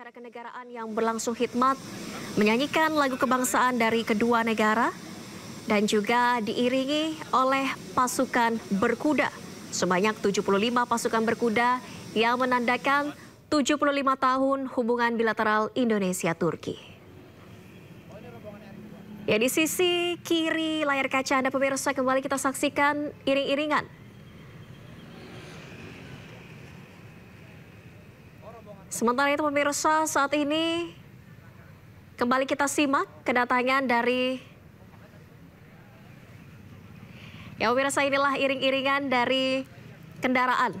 upacara kenegaraan yang berlangsung khidmat menyanyikan lagu kebangsaan dari kedua negara dan juga diiringi oleh pasukan berkuda. Sebanyak 75 pasukan berkuda yang menandakan 75 tahun hubungan bilateral Indonesia-Turki. Ya, di sisi kiri layar kaca Anda pemirsa, kembali kita saksikan iring-iringan. Sementara itu pemirsa, saat ini kembali kita simak kedatangan dari pemirsa, inilah iring-iringan dari kendaraan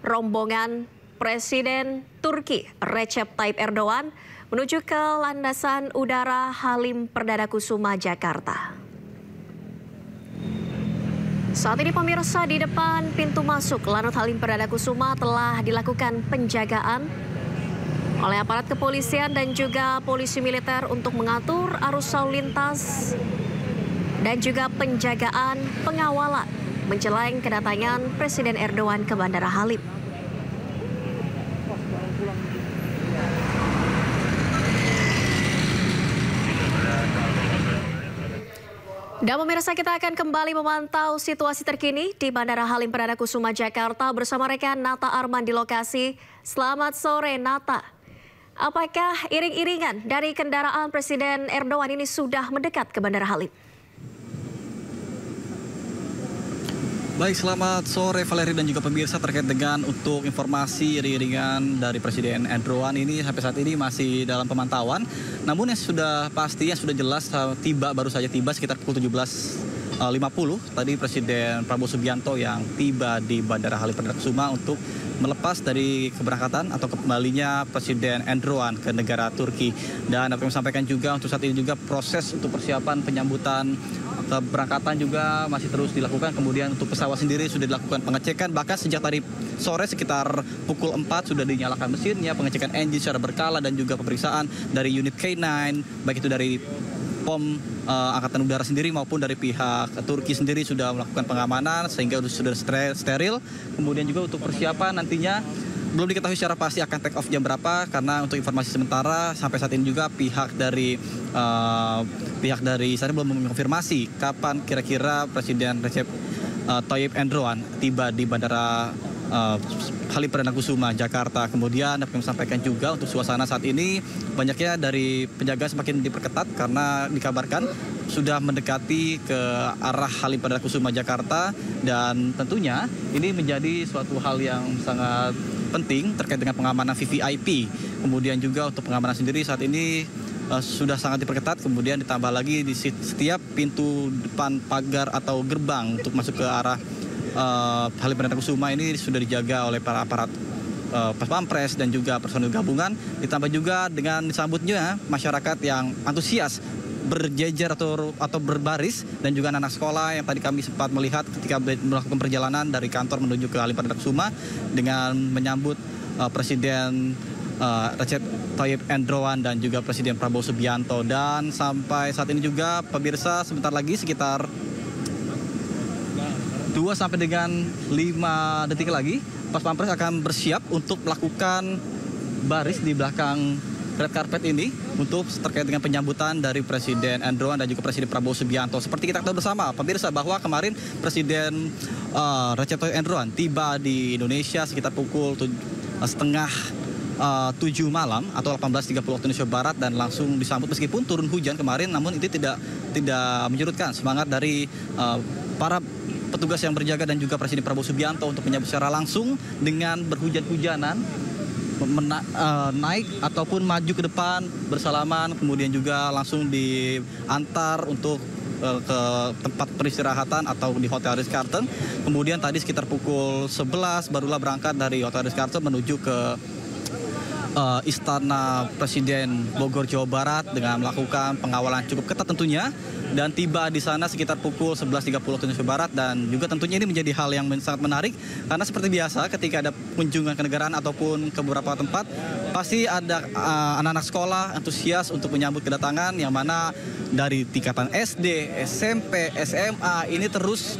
rombongan Presiden Turki Recep Tayyip Erdogan menuju ke landasan udara Halim Perdana Kusuma, Jakarta. Saat ini pemirsa, di depan pintu masuk Lanut Halim Perdana Kusuma telah dilakukan penjagaan oleh aparat kepolisian dan juga polisi militer untuk mengatur arus lalu lintas dan juga penjagaan pengawalan menjelang kedatangan Presiden Erdogan ke Bandara Halim. Dan pemirsa, kita akan kembali memantau situasi terkini di Bandara Halim Perdana Kusuma, Jakarta bersama rekan Nata Arman di lokasi. Selamat sore, Nata. Apakah iring-iringan dari kendaraan Presiden Erdogan ini sudah mendekat ke Bandara Halim? Baik, selamat sore Valeri dan juga pemirsa. Terkait dengan untuk informasi iring-iringan dari Presiden Erdogan ini sampai saat ini masih dalam pemantauan. Namun yang sudah pasti, yang sudah jelas baru saja tiba sekitar pukul 17.50 tadi Presiden Prabowo Subianto yang tiba di Bandara Halim Perdana Kusuma untuk melepas dari keberangkatan atau kembalinya Presiden Erdogan ke negara Turki. Dan dapat kami sampaikan juga untuk saat ini juga proses untuk persiapan penyambutan keberangkatan juga masih terus dilakukan. Kemudian untuk pesawat sendiri sudah dilakukan pengecekan. Bahkan sejak tadi sore sekitar pukul 4 sudah dinyalakan mesinnya, pengecekan engine secara berkala dan juga pemeriksaan dari unit K9, baik itu dari POM Angkatan Udara sendiri maupun dari pihak Turki sendiri sudah melakukan pengamanan sehingga sudah steril. Kemudian juga untuk persiapan nantinya belum diketahui secara pasti akan take off jam berapa, karena untuk informasi sementara sampai saat ini juga pihak dari sana belum mengonfirmasi kapan kira-kira Presiden Recep Tayyip Erdogan tiba di Bandara Halim Perdana Kusuma, Jakarta. Kemudian dapat kami sampaikan juga untuk suasana saat ini banyaknya dari penjaga semakin diperketat karena dikabarkan sudah mendekati ke arah Halim Perdana Kusuma, Jakarta, dan tentunya ini menjadi suatu hal yang sangat penting terkait dengan pengamanan VVIP. Kemudian juga untuk pengamanan sendiri saat ini sudah sangat diperketat. Kemudian ditambah lagi di setiap pintu depan pagar atau gerbang untuk masuk ke arah Halim Perdana Kusuma ini sudah dijaga oleh para aparat Pas Pampres dan juga personil gabungan. Ditambah juga dengan disambutnya masyarakat yang antusias berjejer atau berbaris, dan juga anak-anak sekolah yang tadi kami sempat melihat ketika melakukan perjalanan dari kantor menuju ke Halim Perdana Kusuma dengan menyambut Presiden Recep Tayyip Erdogan dan juga Presiden Prabowo Subianto. Dan sampai saat ini juga pemirsa, sebentar lagi sekitar 2 sampai dengan 5 detik lagi Pas Pampres akan bersiap untuk melakukan baris di belakang red carpet ini untuk terkait dengan penyambutan dari Presiden Erdogan dan juga Presiden Prabowo Subianto. Seperti kita ketahui bersama pemirsa bahwa kemarin Presiden Recep Tayyip Erdogan tiba di Indonesia sekitar pukul 6:30 malam atau 18.30 waktu Indonesia Barat, dan langsung disambut meskipun turun hujan kemarin, namun itu tidak menyurutkan semangat dari para petugas yang berjaga dan juga Presiden Prabowo Subianto untuk menyambut secara langsung dengan berhujan-hujanan, naik ataupun maju ke depan bersalaman, kemudian juga langsung diantar untuk ke tempat peristirahatan atau di Hotel Ritz-Carlton. Kemudian tadi sekitar pukul 11 barulah berangkat dari Hotel Ritz-Carlton menuju ke Istana Presiden Bogor, Jawa Barat dengan melakukan pengawalan cukup ketat tentunya. dan tiba di sana sekitar pukul 11.30 waktu Indonesia Barat. Dan juga tentunya ini menjadi hal yang sangat menarik karena seperti biasa ketika ada kunjungan kenegaraan ataupun ke beberapa tempat pasti ada anak-anak sekolah antusias untuk menyambut kedatangan, yang mana dari tingkatan SD, SMP, SMA ini terus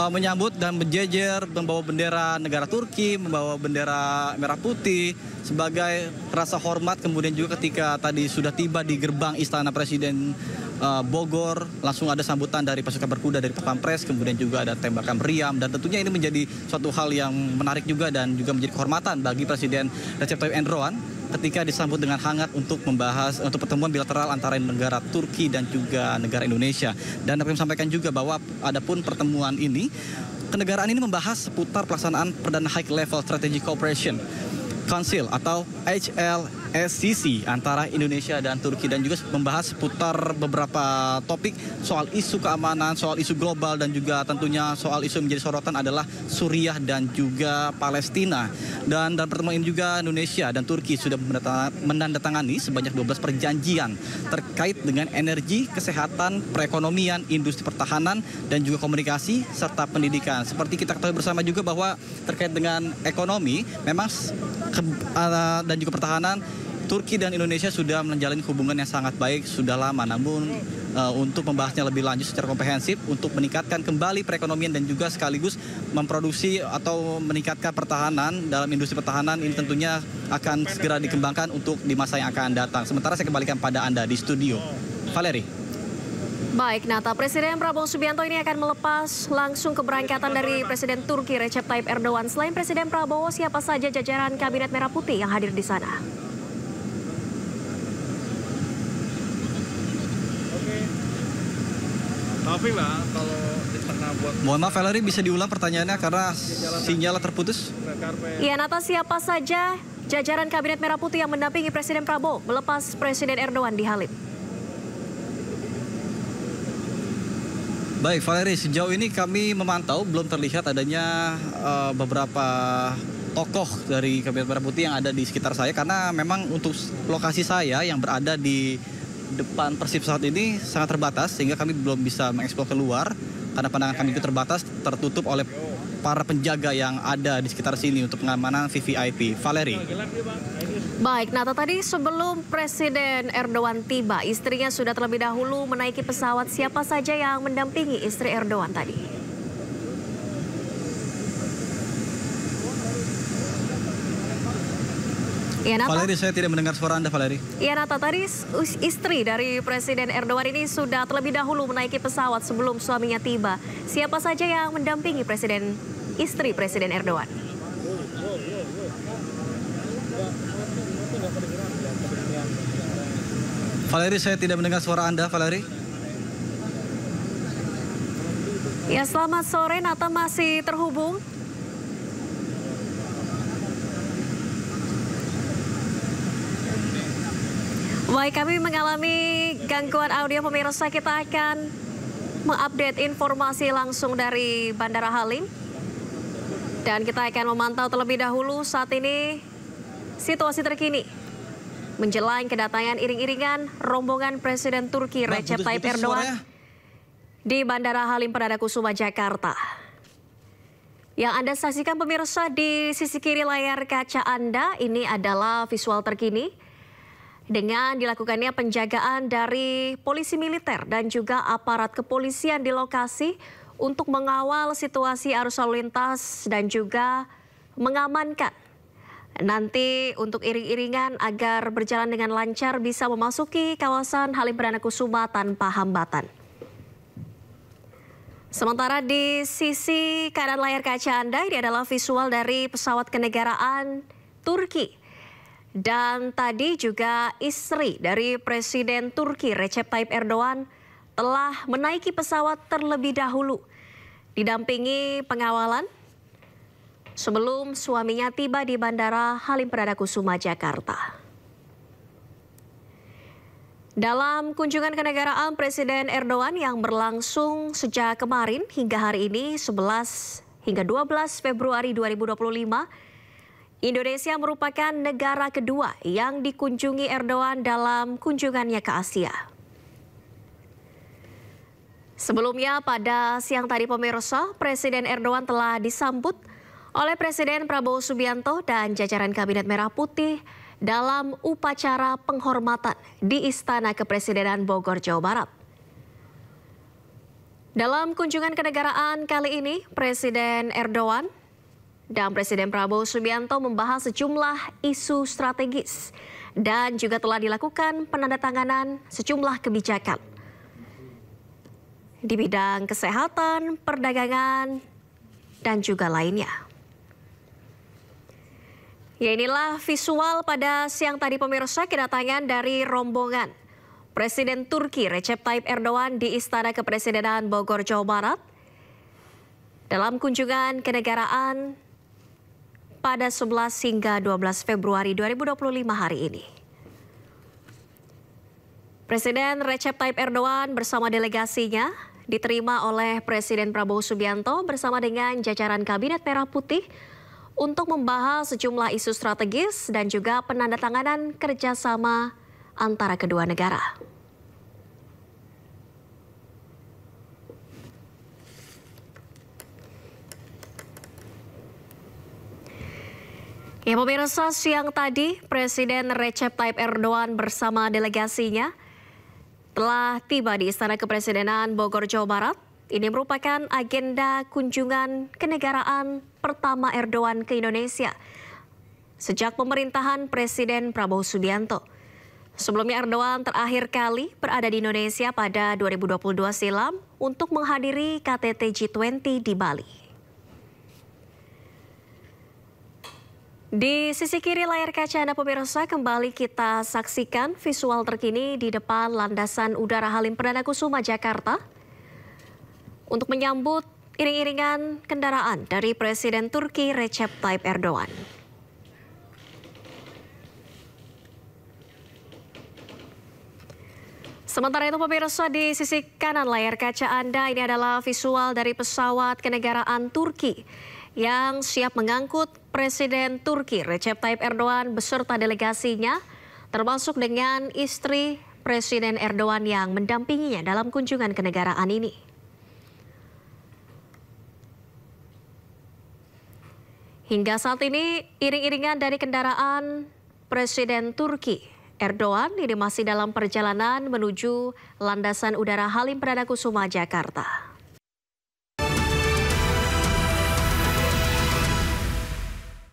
menyambut dan berjejer membawa bendera negara Turki, membawa bendera merah putih sebagai rasa hormat. Kemudian juga ketika tadi sudah tiba di gerbang Istana Presiden Bogor, langsung ada sambutan dari pasukan berkuda dari Pampres, kemudian juga ada tembakan meriam, dan tentunya ini menjadi suatu hal yang menarik juga dan juga menjadi kehormatan bagi Presiden Recep Tayyip Erdogan ketika disambut dengan hangat untuk membahas untuk pertemuan bilateral antara negara Turki dan juga negara Indonesia. Dan dapat kami sampaikan juga bahwa adapun pertemuan ini, kenegaraan ini membahas seputar pelaksanaan Perdana High Level Strategic Cooperation Council atau HLSCC antara Indonesia dan Turki, dan juga membahas seputar beberapa topik soal isu keamanan, soal isu global, dan juga tentunya soal isu yang menjadi sorotan adalah Suriah dan juga Palestina. Dan dalam pertemuan ini juga Indonesia dan Turki sudah menandatangani sebanyak 12 perjanjian terkait dengan energi, kesehatan, perekonomian, industri pertahanan, dan juga komunikasi serta pendidikan. Seperti kita ketahui bersama juga bahwa terkait dengan ekonomi, memang dan juga pertahanan, Turki dan Indonesia sudah menjalin hubungan yang sangat baik sudah lama. Namun untuk membahasnya lebih lanjut secara komprehensif untuk meningkatkan kembali perekonomian dan juga sekaligus memproduksi atau meningkatkan pertahanan dalam industri pertahanan, ini tentunya akan segera dikembangkan untuk di masa yang akan datang. Sementara saya kembalikan pada Anda di studio. Valeri. Baik, Nata, Presiden Prabowo Subianto ini akan melepas langsung keberangkatan dari Presiden Turki Recep Tayyip Erdogan. Selain Presiden Prabowo, siapa saja jajaran Kabinet Merah Putih yang hadir di sana? Oke. Taufik lah kalau di tengah buat. Mohon maaf Valeri, bisa diulang pertanyaannya karena sinyalnya terputus. Iya, Nata, siapa saja jajaran Kabinet Merah Putih yang mendampingi Presiden Prabowo melepas Presiden Erdogan di Halim? Baik, Valeri, sejauh ini kami memantau belum terlihat adanya beberapa tokoh dari Kabinet Merah Putih yang ada di sekitar saya, karena memang untuk lokasi saya yang berada di depan Persib saat ini sangat terbatas sehingga kami belum bisa mengeksplor keluar karena pandangan kami itu terbatas, tertutup oleh para penjaga yang ada di sekitar sini untuk pengamanan VVIP. Valeri. Baik, Nata, tadi sebelum Presiden Erdogan tiba, istrinya sudah terlebih dahulu menaiki pesawat. Siapa saja yang mendampingi istri Erdogan tadi? Ya, Nata. Valeri, saya tidak mendengar suara Anda, Valeri. Ya, Nata, tadi istri dari Presiden Erdogan ini sudah terlebih dahulu menaiki pesawat sebelum suaminya tiba. Siapa saja yang mendampingi istri Presiden Erdogan? Valeri, saya tidak mendengar suara Anda, Valeri. Ya, selamat sore, Nata, masih terhubung? Baik, kami mengalami gangguan audio pemirsa. Kita akan mengupdate informasi langsung dari Bandara Halim. Dan kita akan memantau terlebih dahulu saat ini situasi terkini menjelang kedatangan iring-iringan rombongan Presiden Turki Recep Tayyip Erdogan di Bandara Halim Perdana Kusuma, Jakarta. Yang Anda saksikan pemirsa di sisi kiri layar kaca Anda, ini adalah visual terkini dengan dilakukannya penjagaan dari polisi militer dan juga aparat kepolisian di lokasi untuk mengawal situasi arus lalu lintas dan juga mengamankan nanti untuk iring-iringan agar berjalan dengan lancar bisa memasuki kawasan Halim Perdana Kusuma tanpa hambatan. Sementara di sisi kanan layar kaca Anda, ini adalah visual dari pesawat kenegaraan Turki. Dan tadi juga istri dari Presiden Turki Recep Tayyip Erdogan telah menaiki pesawat terlebih dahulu, didampingi pengawalan sebelum suaminya tiba di Bandara Halim Perdana Kusuma, Jakarta. Dalam kunjungan kenegaraan Presiden Erdogan yang berlangsung sejak kemarin hingga hari ini 11 hingga 12 Februari 2025, Indonesia merupakan negara kedua yang dikunjungi Erdogan dalam kunjungannya ke Asia. Sebelumnya pada siang tadi pemirsa, Presiden Erdogan telah disambut oleh Presiden Prabowo Subianto dan jajaran Kabinet Merah Putih dalam upacara penghormatan di Istana Kepresidenan Bogor, Jawa Barat. Dalam kunjungan kenegaraan kali ini, Presiden Erdogan dan Presiden Prabowo Subianto membahas sejumlah isu strategis dan juga telah dilakukan penandatanganan sejumlah kebijakan di bidang kesehatan, perdagangan, dan juga lainnya. Ya, inilah visual pada siang tadi pemirsa kedatangan dari rombongan Presiden Turki Recep Tayyip Erdogan di Istana Kepresidenan Bogor, Jawa Barat dalam kunjungan kenegaraan pada 11 hingga 12 Februari 2025 hari ini. Presiden Recep Tayyip Erdogan bersama delegasinya diterima oleh Presiden Prabowo Subianto bersama dengan jajaran Kabinet Merah Putih untuk membahas sejumlah isu strategis dan juga penandatanganan kerjasama antara kedua negara. Ya pemirsa, siang tadi Presiden Recep Tayyip Erdogan bersama delegasinya telah tiba di Istana Kepresidenan Bogor, Jawa Barat. Ini merupakan agenda kunjungan kenegaraan pertama Erdogan ke Indonesia sejak pemerintahan Presiden Prabowo Subianto. Sebelumnya Erdogan terakhir kali berada di Indonesia pada 2022 silam untuk menghadiri KTT G20 di Bali. Di sisi kiri layar kaca Anda pemirsa, kembali kita saksikan visual terkini di depan landasan udara Halim Perdana Kusuma, Jakarta untuk menyambut iring-iringan kendaraan dari Presiden Turki Recep Tayyip Erdogan. Sementara itu pemirsa, di sisi kanan layar kaca Anda ini adalah visual dari pesawat kenegaraan Turki yang siap mengangkut Presiden Turki Recep Tayyip Erdogan beserta delegasinya, termasuk dengan istri Presiden Erdogan yang mendampinginya dalam kunjungan kenegaraan ini. Hingga saat ini, iring-iringan dari kendaraan Presiden Turki Erdogan ini masih dalam perjalanan menuju landasan udara Halim Perdana Kusuma, Jakarta.